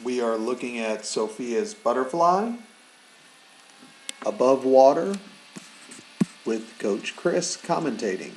We are looking at Sophia's butterfly above water with Coach Chris commentating.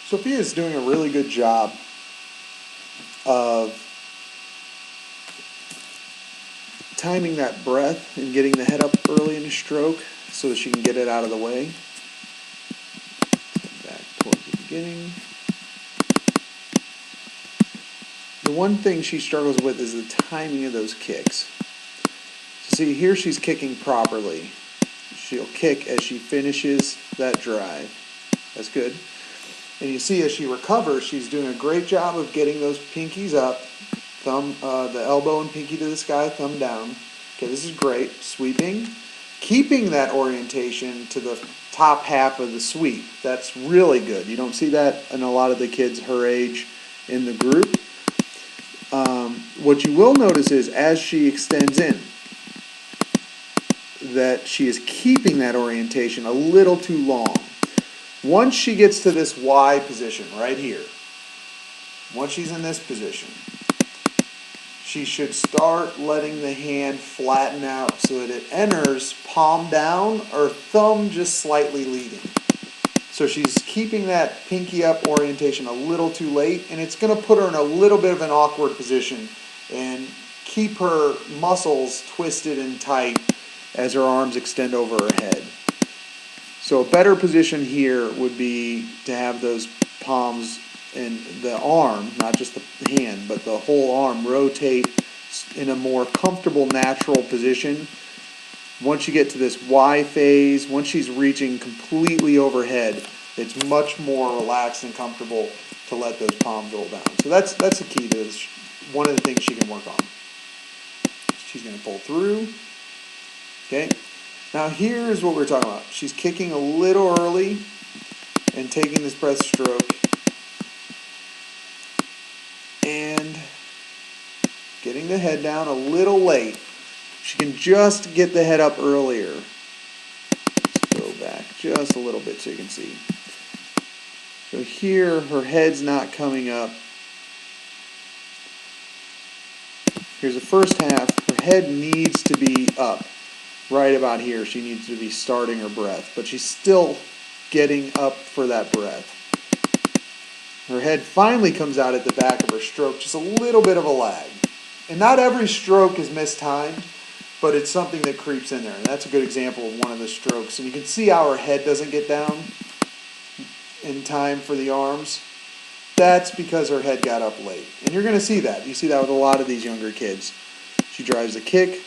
Sophia is doing a really good job of timing that breath and getting the head up early in the stroke so that she can get it out of the way. Back towards the beginning. The one thing she struggles with is the timing of those kicks. So see, here she's kicking properly. She'll kick as she finishes that drive. That's good. And you see as she recovers, she's doing a great job of getting those pinkies up, the elbow and pinky to the sky, thumb down. Okay, this is great. Sweeping. Keeping that orientation to the top half of the sweep. That's really good. You don't see that in a lot of the kids her age in the group. What you will notice is as she extends in, that she is keeping that orientation a little too long. Once she gets to this Y position right here, once she's in this position, she should start letting the hand flatten out so that it enters palm down or thumb just slightly leading. So she's keeping that pinky up orientation a little too late, and it's going to put her in a little bit of an awkward position and keep her muscles twisted and tight as her arms extend over her head. So a better position here would be to have those palms and the arm, not just the hand, but the whole arm rotate in a more comfortable, natural position. Once you get to this Y phase, once she's reaching completely overhead, it's much more relaxed and comfortable to let those palms roll down. So that's the key to this. One of the things she can work on. She's going to pull through. Okay. Now here's what we're talking about. She's kicking a little early and taking this breath stroke and getting the head down a little late. She can just get the head up earlier. Let's go back just a little bit so you can see. So here her head's not coming up. Here's the first half. Her head needs to be up. Right about here, she needs to be starting her breath, but she's still getting up for that breath. Her head finally comes out at the back of her stroke, just a little bit of a lag. And not every stroke is mistimed, but it's something that creeps in there. And that's a good example of one of the strokes. And you can see how her head doesn't get down in time for the arms. That's because her head got up late. And you're going to see that. You see that with a lot of these younger kids. She drives a kick.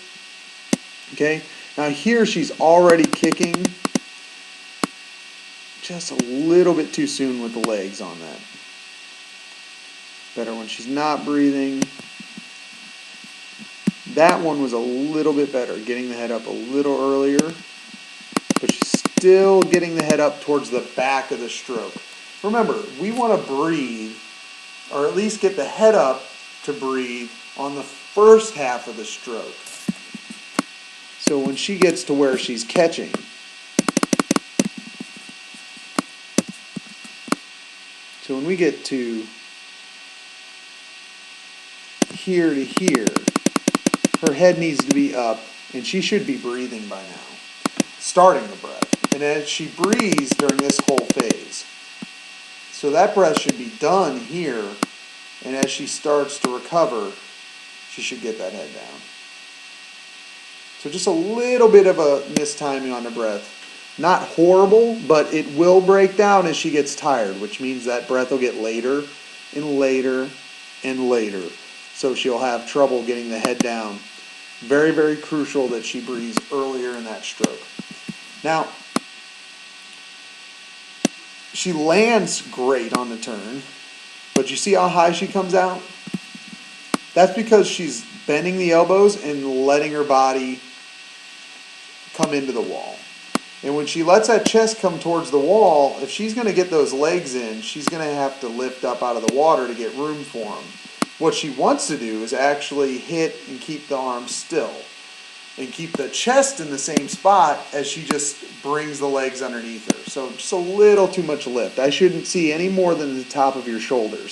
Okay? Now here she's already kicking just a little bit too soon with the legs on that. Better when she's not breathing. That one was a little bit better, getting the head up a little earlier, but she's still getting the head up towards the back of the stroke. Remember, we want to breathe, or at least get the head up to breathe on the first half of the stroke. So when she gets to where she's catching, so when we get to here to here, her head needs to be up, and she should be breathing by now, starting the breath. And as she breathes during this whole phase, so that breath should be done here, and as she starts to recover, she should get that head down. So just a little bit of a mistiming on the breath. Not horrible, but it will break down as she gets tired, which means that breath will get later and later and later. So she'll have trouble getting the head down. Very, very crucial that she breathes earlier in that stroke. Now, she lands great on the turn, but you see how high she comes out? That's because she's bending the elbows and letting her body come into the wall. And when she lets that chest come towards the wall, if she's going to get those legs in, she's going to have to lift up out of the water to get room for them. What she wants to do is actually hit and keep the arms still and keep the chest in the same spot as she just brings the legs underneath her. So just a little too much lift. I shouldn't see any more than the top of your shoulders.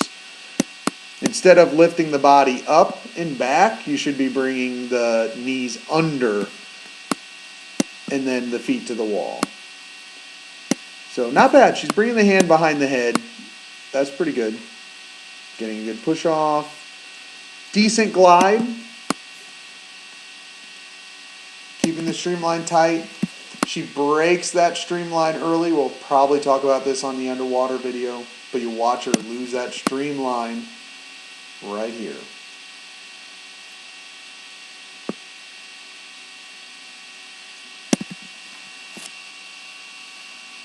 Instead of lifting the body up and back, you should be bringing the knees under and then the feet to the wall. So not bad. She's bringing the hand behind the head. That's pretty good. Getting a good push off. Decent glide. Keeping the streamline tight. She breaks that streamline early. We'll probably talk about this on the underwater video. But you watch her lose that streamline right here.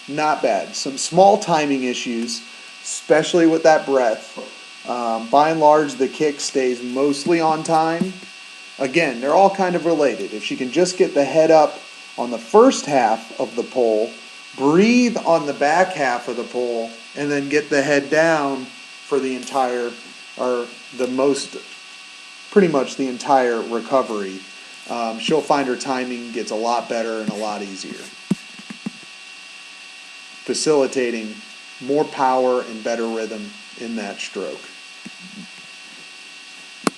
Not bad. Some small timing issues, especially with that breath. By and large, the kick stays mostly on time. Again, they're all kind of related. If she can just get the head up on the first half of the pole, breathe on the back half of the pole, and then get the head down for the entire, or pretty much the entire recovery, she'll find her timing gets a lot better and a lot easier, facilitating more power and better rhythm in that stroke.